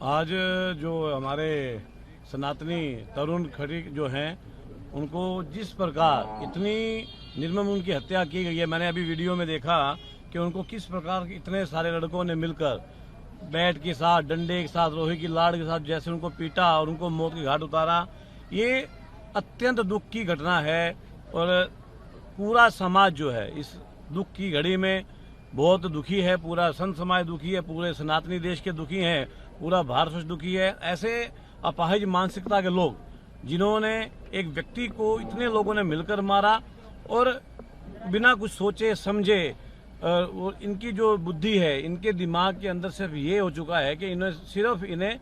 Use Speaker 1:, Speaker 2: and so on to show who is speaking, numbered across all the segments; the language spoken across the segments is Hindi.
Speaker 1: आज जो हमारे सनातनी तरुण खड़ी जो हैं उनको जिस प्रकार इतनी निर्मम उनकी हत्या की गई है, मैंने अभी वीडियो में देखा कि उनको किस प्रकार इतने सारे लड़कों ने मिलकर बैट के साथ, डंडे के साथ, लोहे की लाड़ के साथ जैसे उनको पीटा और उनको मौत के घाट उतारा। ये अत्यंत दुख की घटना है और पूरा समाज जो है इस दुख की घड़ी में बहुत दुखी है। पूरा संत समाज दुखी है, पूरे सनातनी देश के दुखी हैं, पूरा भारतवर्ष दुखी है। ऐसे अपाहिज मानसिकता के लोग जिन्होंने एक व्यक्ति को इतने लोगों ने मिलकर मारा और बिना कुछ सोचे समझे, और इनकी जो बुद्धि है, इनके दिमाग के अंदर सिर्फ ये हो चुका है कि इन्हें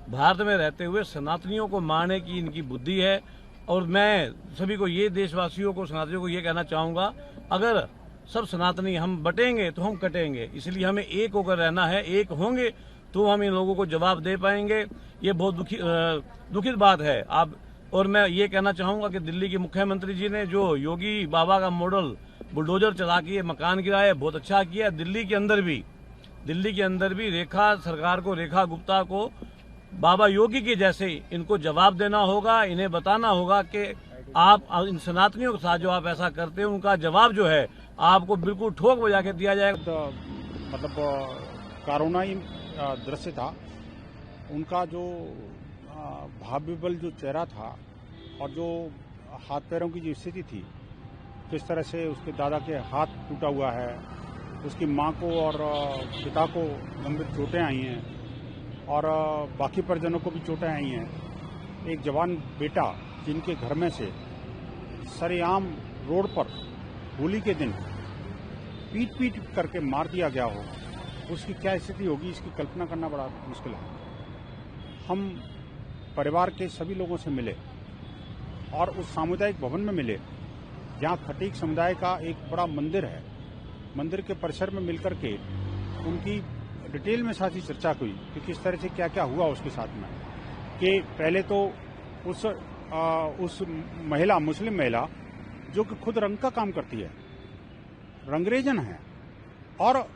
Speaker 1: भारत में रहते हुए सनातनियों को मारने की इनकी बुद्धि है। और मैं सभी को, ये देशवासियों को, सनातनियों को ये कहना चाहूंगा, अगर सब सनातनी हम बटेंगे तो हम कटेंगे, इसलिए हमें एक होकर रहना है। एक होंगे तो हम इन लोगों को जवाब दे पाएंगे। ये बहुत दुखित बात है। और मैं ये कहना चाहूंगा कि दिल्ली के मुख्यमंत्री जी ने जो योगी बाबा का मॉडल बुलडोजर चला के मकान गिराया, बहुत अच्छा किया। दिल्ली के अंदर भी रेखा सरकार को, रेखा गुप्ता को बाबा योगी के जैसे इनको जवाब देना होगा। इन्हें बताना होगा कि आप इन सनातनियों के साथ जो आप ऐसा करते हैं, उनका जवाब जो है आपको बिल्कुल ठोक बजा के दिया जाएगा।
Speaker 2: तो मतलब कारुणाई दृश्य था उनका, जो भावविवल जो चेहरा था और जो हाथ पैरों की जो स्थिति थी, किस तरह से उसके दादा के हाथ टूटा हुआ है, उसकी मां को और पिता को गंभीर चोटें आई हैं और बाकी परिजनों को भी चोटें आई हैं। एक जवान बेटा जिनके घर में से सरेआम रोड पर होली के दिन पीट करके मार दिया गया हो, उसकी क्या स्थिति होगी, इसकी कल्पना करना बड़ा मुश्किल है। हम परिवार के सभी लोगों से मिले और उस सामुदायिक भवन में मिले जहां खटीक समुदाय का एक बड़ा मंदिर है। मंदिर के परिसर में मिलकर के उनकी डिटेल में साथ ही चर्चा हुई कि किस तरह से क्या क्या हुआ उसके साथ में। कि पहले तो उस महिला, मुस्लिम महिला जो कि खुद रंग का काम करती है, रंगरेजन है, और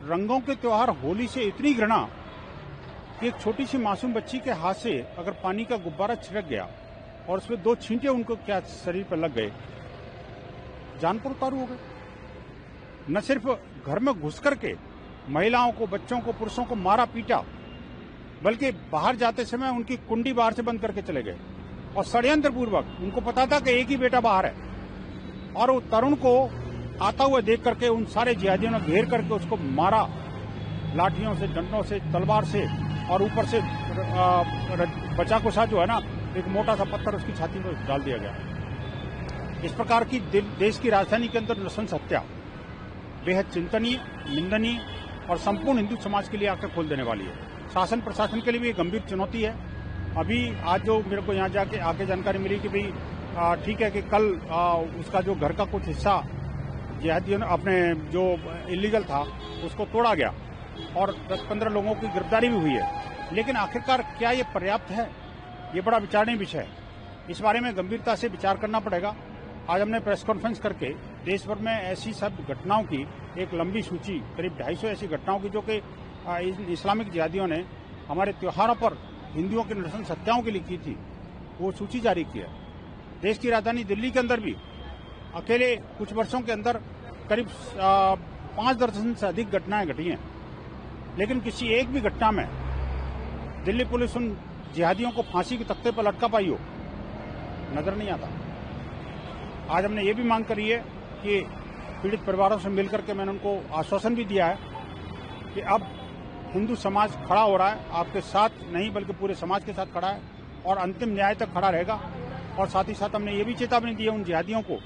Speaker 2: रंगों के त्योहार होली से इतनी घृणा कि एक छोटी सी मासूम बच्ची के हाथ से अगर पानी का गुब्बारा छिड़क गया और उसमें 2 छींटे उनको क्या शरीर पर लग गए, जान पर उतारू हो गए। न सिर्फ घर में घुस करके महिलाओं को, बच्चों को, पुरुषों को मारा पीटा, बल्कि बाहर जाते समय उनकी कुंडी बाहर से बंद करके चले गए। और षड्यंत्र पूर्वक, उनको पता था कि एक ही बेटा बाहर है, और वो तरुण को आता हुआ देख करके उन सारे जिहादियों ने घेर करके उसको मारा, लाठियों से, डंडों से, तलवार से, और ऊपर से बचा कुचा जो है ना, एक मोटा सा पत्थर उसकी छाती में डाल दिया गया। इस प्रकार की देश की राजधानी के अंदर नृशंस हत्या बेहद चिंतनीय, निंदनीय और संपूर्ण हिंदू समाज के लिए आंखें खोल देने वाली है। शासन प्रशासन के लिए भी एक गंभीर चुनौती है। अभी आज जो मेरे को यहाँ जाके आके जानकारी मिली कि भाई ठीक है कि कल उसका जो घर का कुछ हिस्सा जिहादियों ने, अपने जो इलीगल था, उसको तोड़ा गया और 10-15 लोगों की गिरफ्तारी भी हुई है। लेकिन आखिरकार क्या ये पर्याप्त है? ये बड़ा विचारणीय विषय है। इस बारे में गंभीरता से विचार करना पड़ेगा। आज हमने प्रेस कॉन्फ्रेंस करके देश भर में ऐसी सब घटनाओं की एक लंबी सूची, करीब 250 ऐसी घटनाओं की जो कि इस्लामिक जिहादियों ने हमारे त्योहारों पर हिंदुओं की नृशंस हत्याओं के लिए की थी, वो सूची जारी की है। देश की राजधानी दिल्ली के अंदर भी अकेले कुछ वर्षों के अंदर करीब 5 दर्जन से अधिक घटनाएं घटी हैं, लेकिन किसी एक भी घटना में दिल्ली पुलिस उन जिहादियों को फांसी के तख्ते पर लटका पाई हो, नजर नहीं आता। आज हमने ये भी मांग करी है कि पीड़ित परिवारों से मिलकर के मैंने उनको आश्वासन भी दिया है कि अब हिंदू समाज खड़ा हो रहा है, आपके साथ नहीं बल्कि पूरे समाज के साथ खड़ा है और अंतिम न्याय तक खड़ा रहेगा। और साथ ही साथ हमने ये भी चेतावनी दी है उन जिहादियों को,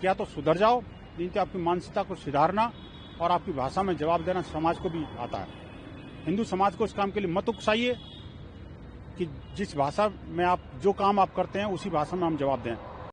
Speaker 2: क्या तो सुधर जाओ, जिनसे आपकी मानसिकता को सुधारना और आपकी भाषा में जवाब देना समाज को भी आता है। हिंदू समाज को इस काम के लिए मत उकसाइए कि जिस भाषा में आप जो काम आप करते हैं उसी भाषा में हम जवाब दें।